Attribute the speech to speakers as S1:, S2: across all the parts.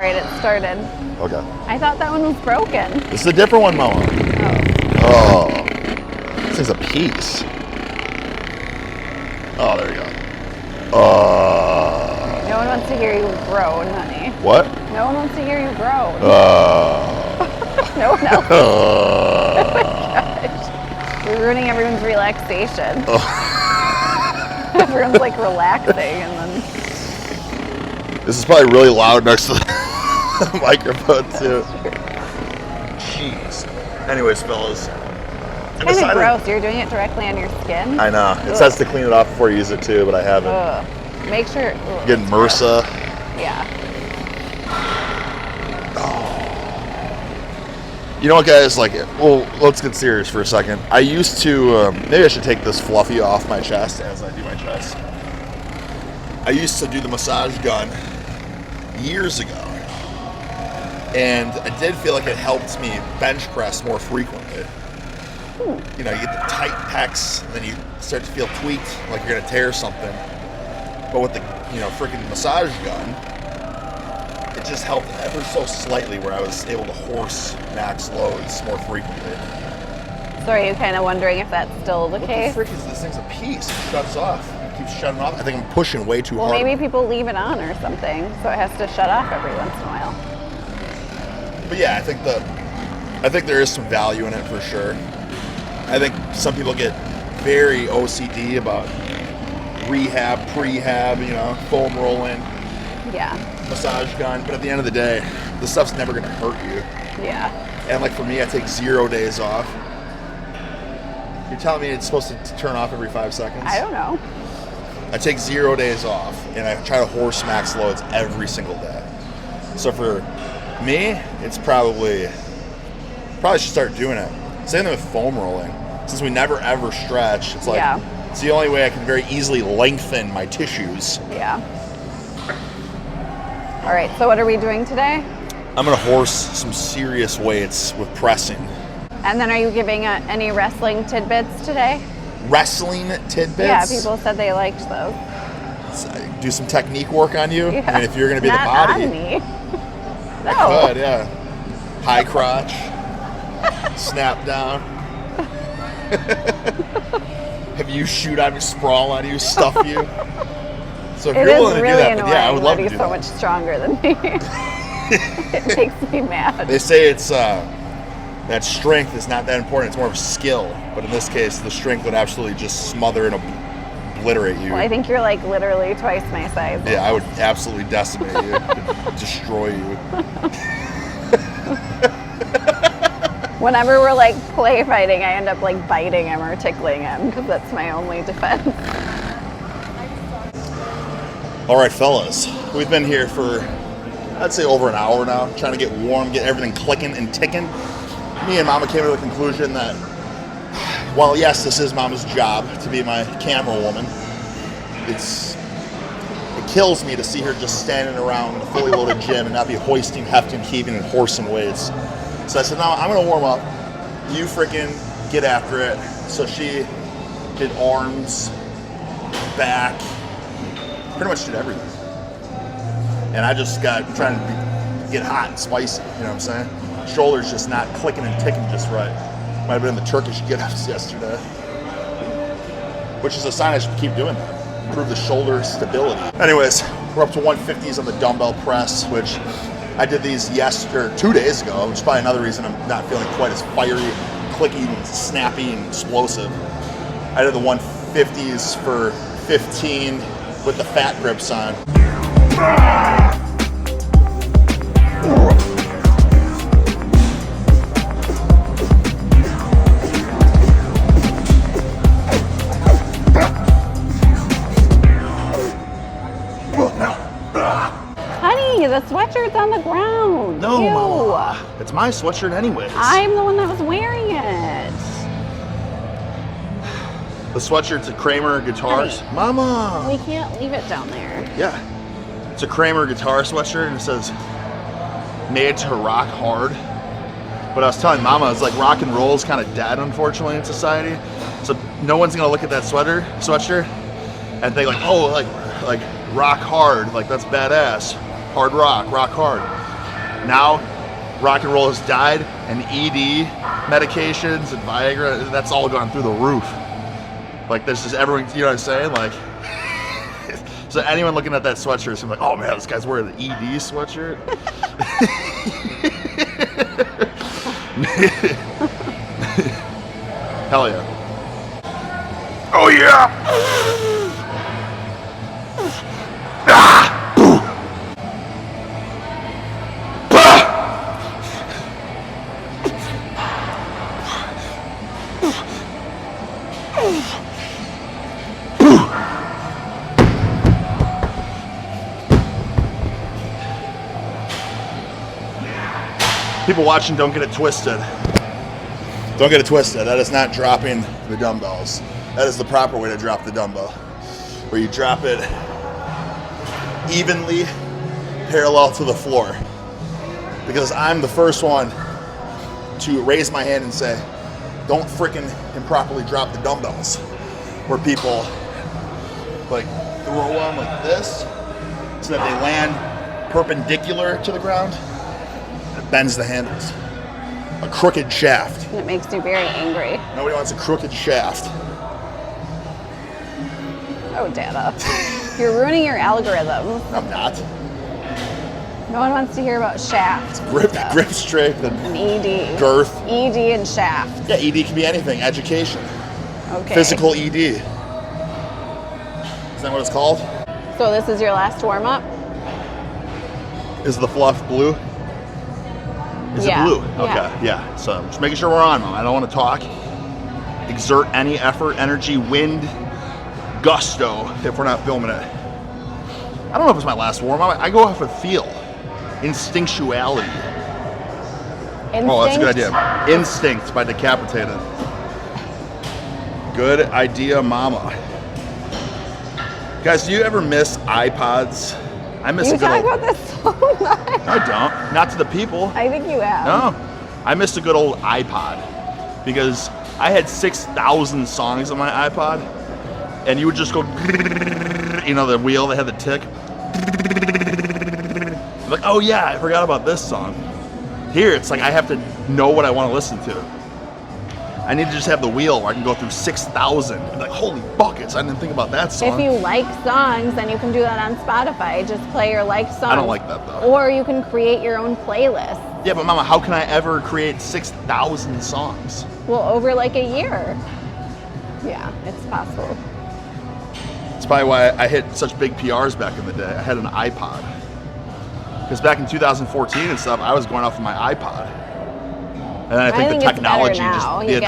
S1: Alright, it started.
S2: Okay.
S1: I thought that one was broken.
S2: This is a different one, Mama. Oh. This thing's a piece. Oh, there you go.
S1: No one wants to hear you groan, honey.
S2: What?
S1: No one wants to hear you groan. No one else. Oh my gosh. We're ruining everyone's relaxation. Everyone's like relaxing and then...
S2: This is probably really loud next to the microphone too. Jeez. Anyways, fellas.
S1: It's kind of gross. You're doing it directly on your skin.
S2: I know. It says to clean it off before you use it too, but I haven't.
S1: Make sure.
S2: Getting MRSA.
S1: Yeah.
S2: Oh. You know what, guys? Like, well, let's get serious for a second. I used to. Maybe I should take this fluffy off my chest as I do my chest. I used to do the massage gun years ago, and I did feel like it helped me bench press more frequently. You know, you get the tight pecs, and then you start to feel tweaked, like you're gonna tear something. But with the, freaking massage gun, it just helped ever so slightly where I was able to horse max loads more frequently.
S1: So are you kind of wondering if that's still the case?
S2: What the frick is this? Thing's a piece. It shuts off. It keeps shutting off. I think I'm pushing way too hard.
S1: Well, maybe people leave it on or something, so it has to shut off every once in a while.
S2: But yeah, I think there is some value in it for sure. I think some people get very OCD about rehab, prehab, foam rolling, massage gun. But at the end of the day, this stuff's never going to hurt you.
S1: Yeah.
S2: And like for me, I take 0 days off. You're telling me it's supposed to turn off every 5 seconds?
S1: I don't know.
S2: I take 0 days off, and I try to horse max loads every single day. So for me, it's probably should start doing it. Same thing with foam rolling. Since we never ever stretch, it's like it's the only way I can very easily lengthen my tissues.
S1: Yeah. All right, so what are we doing today?
S2: I'm gonna horse some serious weights with pressing.
S1: And then are you giving any wrestling tidbits today?
S2: Wrestling tidbits?
S1: Yeah, people said they liked those.
S2: Do some technique work on you?
S1: Yeah.
S2: I mean, if you're gonna be
S1: Not
S2: the body.
S1: on me. No.
S2: I could, yeah. High crotch. Snap down. Have you shoot on you, sprawl on you, stuff you? So if you're willing to do that, but yeah, I would love to do that.
S1: So much stronger than me. It makes me mad.
S2: They say it's that strength is not that important. It's more of a skill. But in this case, the strength would absolutely just smother and obliterate you.
S1: Well, I think you're like literally twice my size.
S2: Yeah, I would absolutely decimate you, destroy you.
S1: Whenever we're like play fighting, I end up like biting him or tickling him because that's my only defense.
S2: All right, fellas, we've been here for, I'd say over an hour now, trying to get warm, get everything clicking and ticking. Me and Mama came to the conclusion that, while yes, this is Mama's job to be my camera woman, it kills me to see her just standing around a fully loaded gym and not be hoisting, hefting, heaving, and horsing weights. So I said, no, I'm gonna warm up. You freaking get after it. So she did arms, back, pretty much did everything. And I just got trying to get hot and spicy, you know what I'm saying? Shoulders just not clicking and ticking just right. Might have been the Turkish get-ups yesterday. Which is a sign I should keep doing that. Improve the shoulder stability. Anyways, we're up to 150s on the dumbbell press, which I did these 2 days ago, which is probably another reason I'm not feeling quite as fiery, clicky, and snappy, and explosive. I did the 150s for 15 with the fat grips on.
S1: Honey, the sweatshirt's on the ground.
S2: No,
S1: Ew.
S2: Mama. It's my sweatshirt anyways.
S1: I'm the one that was wearing it.
S2: The sweatshirt's a Kramer Guitars.
S1: Honey,
S2: Mama!
S1: we can't leave it down there.
S2: Yeah. It's a Kramer Guitar sweatshirt and it says, made to rock hard. But I was telling Mama, it's like rock and roll is kind of dead, unfortunately, in society. So no one's gonna look at that sweatshirt and think like, oh, like rock hard, like that's badass. Hard rock hard. Now, rock and roll has died, and ED medications and Viagra, that's all gone through the roof. Like, there's just everyone, you know what I'm saying? Like, so anyone looking at that sweatshirt is like, oh man, this guy's wearing an ED sweatshirt. Hell yeah. Oh yeah! People watching, don't get it twisted. Don't get it twisted. That is not dropping the dumbbells. That is the proper way to drop the dumbbell, where you drop it evenly parallel to the floor. Because I'm the first one to raise my hand and say, don't freaking improperly drop the dumbbells. Where people like throw them like this so that they land perpendicular to the ground. It bends the handles. A crooked shaft.
S1: And it makes you very angry.
S2: Nobody wants a crooked shaft.
S1: Oh, Dada. You're ruining your algorithm.
S2: I'm not.
S1: No one wants to hear about shaft.
S2: Grip strength
S1: and ED.
S2: Girth.
S1: ED and shaft.
S2: Yeah, ED can be anything. Education.
S1: Okay.
S2: Physical ED. Isn't that what it's called?
S1: So this is your last warm-up?
S2: Is the fluff blue? Is it blue? Okay, yeah. So just making sure we're on, Mom. I don't want to talk. Exert any effort, energy, wind, gusto if we're not filming it. I don't know if it's my last warm-up. I go off of feel. Instinctuality.
S1: Instinct?
S2: Oh, that's a good idea. Instinct by Decapitated. Good idea, Mama. Guys, do you ever miss iPods? I miss
S1: you
S2: a good
S1: talk
S2: old...
S1: about this so much.
S2: I don't. Not to the people.
S1: I think you have.
S2: No. I missed a good old iPod because I had 6,000 songs on my iPod, and you would just go, you know, the wheel that had the tick. I'm like, oh yeah, I forgot about this song. Here, it's like I have to know what I want to listen to. I need to just have the wheel where I can go through 6,000. Like, holy buckets, I didn't think about that song.
S1: If you like songs, then you can do that on Spotify. Just play your liked songs.
S2: I don't like that, though.
S1: Or you can create your own playlist.
S2: Yeah, but Mama, how can I ever create 6,000 songs?
S1: Well, over like a year. Yeah, it's possible.
S2: That's probably why I hit such big PRs back in the day. I had an iPod. Because back in 2014 and stuff, I was going off of my iPod. And then I think the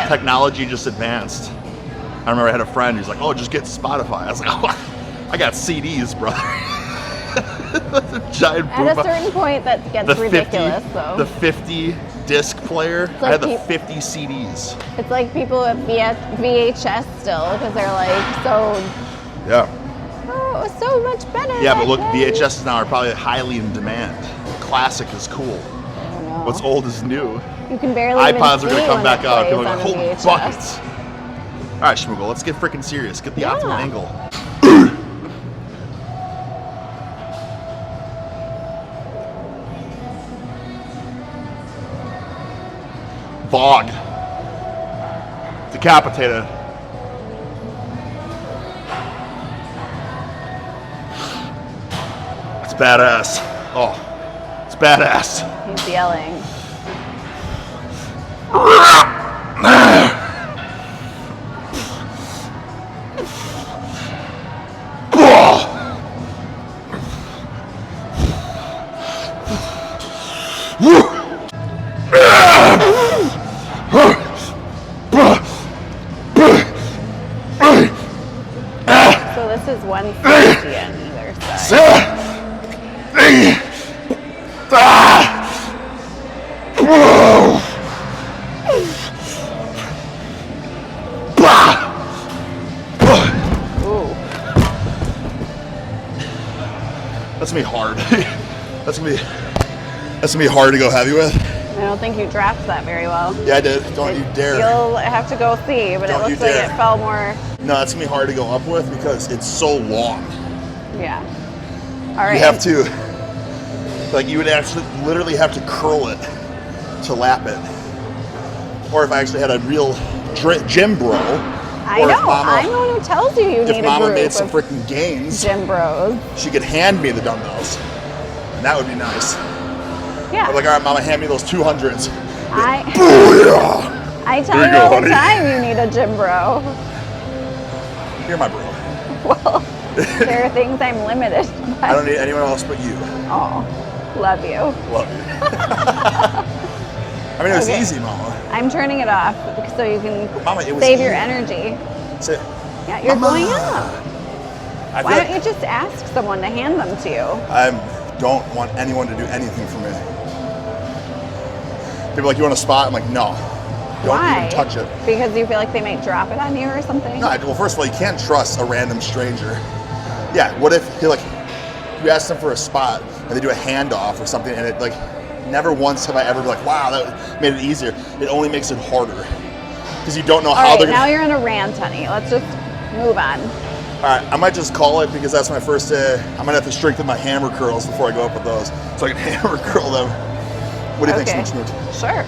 S2: technology just advanced. I remember I had a friend who's like, oh, just get Spotify. I was like, oh, I got CDs, brother. That's a giant boom.
S1: At a certain point, that gets ridiculous, though.
S2: The 50 disc player, like I had the 50 CDs.
S1: It's like people with VHS still, because they're like, so...
S2: Yeah.
S1: Oh, so much better.
S2: Yeah, but look, VHS now are probably highly in demand. Classic is cool. What's old is new.
S1: You can barely
S2: iPods
S1: even
S2: are going to come back out.
S1: People
S2: are
S1: like,
S2: holy buckets. All right, Schmoogle, let's get freaking serious. Get the optimal angle. Fog. Decapitated. It's badass. Oh, it's badass.
S1: He's yelling. So this is 150 on either side.
S2: That's gonna be hard. That's gonna be hard to go heavy with.
S1: I don't think you dropped that very well.
S2: Yeah, I did. Don't you dare.
S1: You'll have to go see, but it looks like it fell more.
S2: No, it's gonna be hard to go up with because it's so long.
S1: Yeah. All right.
S2: You have to Like you would actually literally have to curl it to lap it. Or if I actually had a real gym bro.
S1: I know. I'm the one who tells you need a group.
S2: If Mama made some freaking gains,
S1: gym bros,
S2: she could hand me the dumbbells, and that would be nice.
S1: Yeah.
S2: I'm like, all right, Mama, hand me those 200s.
S1: I tell you all the time you need a gym bro.
S2: You're my bro.
S1: Well, there are things I'm limited by.
S2: I don't need anyone else but you.
S1: Oh, love you.
S2: Love you. I mean, it was easy, Mama.
S1: I'm turning it off so you can
S2: Mama, it was
S1: save
S2: easy.
S1: your energy.
S2: That's it.
S1: Yeah, you're
S2: Mama.
S1: going up. Why don't you just ask someone to hand them to you?
S2: I don't want anyone to do anything for me. People are like, you want a spot? I'm like, no. Don't even touch it.
S1: Because you feel like they might drop it on you or something?
S2: No, well, first of all, you can't trust a random stranger. Yeah, what if you ask them for a spot and they do a handoff or something, and it like, never once have I ever been like, wow, that made it easier. It only makes it harder because you don't know how they're.
S1: Now you're in a rant, honey. Let's just move on.
S2: All right, I might just call it because that's my first day. I might have to strengthen my hammer curls before I go up with those, so I can hammer curl them. What do you think, Smoot?
S1: Sure.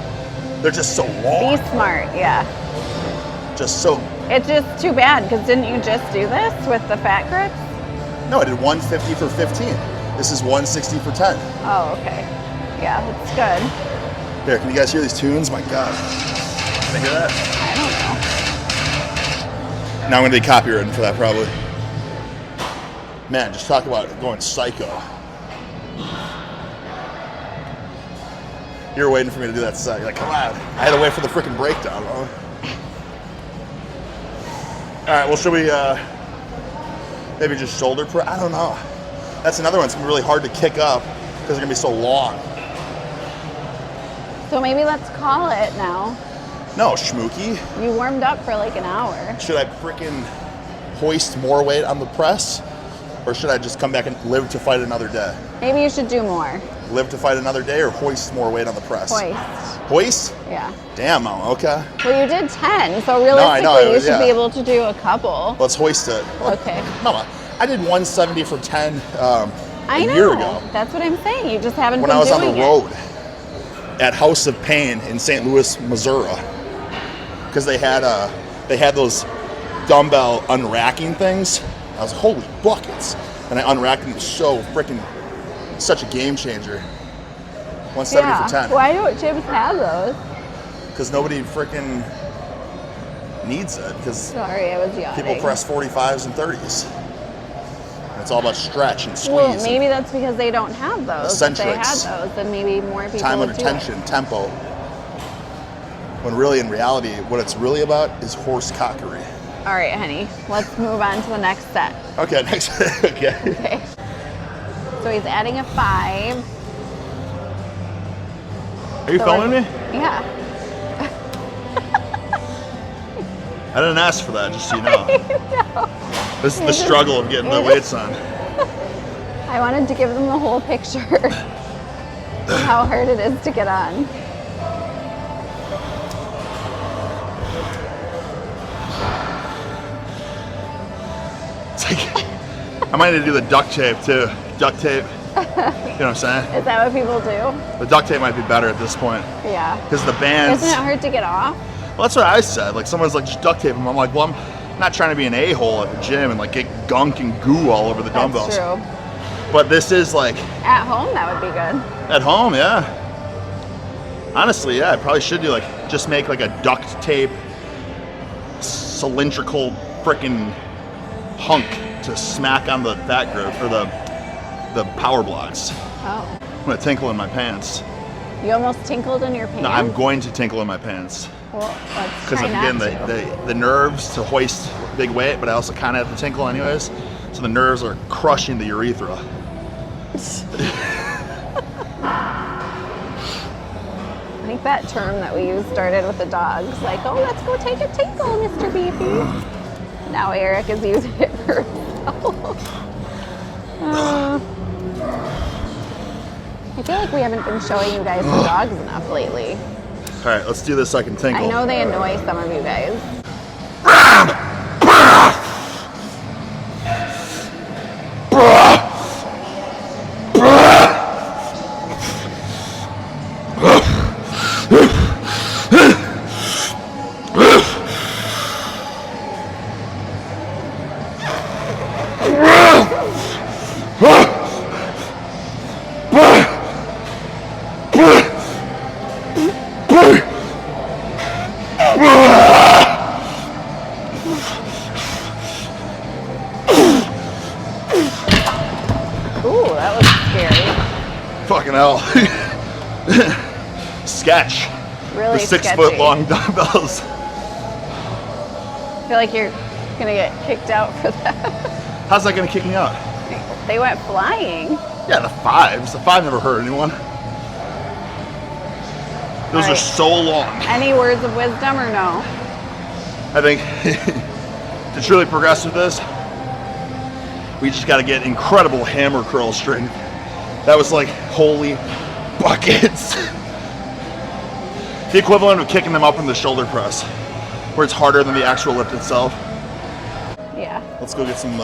S2: They're just so long.
S1: Be smart, yeah.
S2: Just so.
S1: It's just too bad because didn't you just do this with the fat grips?
S2: No, I did 150 for 15. This is 160 for 10.
S1: Oh, okay. Yeah, that's good.
S2: Here, can you guys hear these tunes? My God. Can I hear that?
S1: I don't know.
S2: Now I'm going to be copywritten for that, probably. Man, just talk about going psycho. You were waiting for me to do that set. You're like, come on. I had to wait for the freaking breakdown. Huh? All right, well, should we maybe just shoulder press? I don't know. That's another one. It's going to be really hard to kick up because they're going to be so long.
S1: So maybe let's call it now.
S2: No, Schmooky.
S1: You warmed up for like an hour.
S2: Should I freaking hoist more weight on the press? Or should I just come back and live to fight another day?
S1: Maybe you should do more.
S2: Live to fight another day or hoist more weight on the press?
S1: Hoist.
S2: Hoist?
S1: Yeah.
S2: Damn, Mama, okay.
S1: Well, you did 10, so realistically you should be able to do a couple.
S2: Let's hoist it.
S1: Okay.
S2: Mama, I did 170 for 10 a year ago.
S1: That's what I'm saying. You just haven't
S2: when
S1: been
S2: I was
S1: doing
S2: on the road at House of Pain in St. Louis, Missouri. Because they had those dumbbell unracking things. I was like, holy buckets. And I unracked them. It was so freaking, such a game changer. 170 for 10.
S1: Why don't gyms have those?
S2: Because nobody freaking needs it. Because
S1: sorry, I was yawning.
S2: people press 45s and 30s. And it's all about stretch and squeeze.
S1: Well, maybe that's because they don't have those. If they had those, then maybe more people
S2: time
S1: would
S2: under
S1: do
S2: tension,
S1: it.
S2: tempo. When really, in reality, what it's really about is horse cockery.
S1: All right, honey. Let's move on to the next set.
S2: Okay, next. Okay.
S1: Okay. So he's adding a 5.
S2: Are you filming me?
S1: Yeah.
S2: I didn't ask for that, just so you know.
S1: No.
S2: This is the struggle of getting the weights on.
S1: I wanted to give them the whole picture. How hard it is to get on.
S2: It's like, I might need to do the duct tape too. Duct tape. You know what I'm saying?
S1: Is that what people do?
S2: The duct tape might be better at this point.
S1: Yeah.
S2: Because the bands.
S1: Isn't it hard to get off?
S2: Well, that's what I said. Like, someone's like, just duct tape them. I'm like, well, I'm not trying to be an a-hole at the gym and like get gunk and goo all over the dumbbells.
S1: That's true.
S2: But this is like.
S1: At home, that would be good.
S2: At home, yeah. Honestly, yeah, I probably should do like, just make like a duct tape cylindrical frickin' hunk to smack on the fat grip or the power blocks.
S1: Oh.
S2: I'm gonna tinkle in my pants.
S1: You almost tinkled in your pants?
S2: No, I'm going to tinkle in my pants.
S1: Well, let's
S2: Because
S1: try
S2: I'm
S1: not
S2: getting
S1: to.
S2: the nerves to hoist big weight, but I also kind of have to tinkle anyways. So the nerves are crushing the urethra.
S1: I think that term that we used started with the dogs. Like, oh, let's go take a tinkle, Mr. Beefy. Now Eric is using it for himself. I feel like we haven't been showing you guys the dogs enough lately.
S2: All right, let's do this so I can tinkle.
S1: I know they annoy some of you guys.
S2: Sketch.
S1: Really
S2: The 6
S1: sketchy.
S2: foot long dumbbells.
S1: I feel like you're gonna get kicked out for that.
S2: How's that gonna kick me out?
S1: They went flying.
S2: Yeah, the 5s. The 5 never hurt anyone. Those are so long.
S1: Any words of wisdom or no?
S2: I think to truly progress with this, we just got to get incredible hammer curl strength. That was like holy buckets. The equivalent of kicking them up in the shoulder press, where it's harder than the actual lift itself.
S1: Yeah.
S2: Let's go get some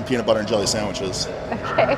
S2: peanut butter and jelly sandwiches.
S1: Okay.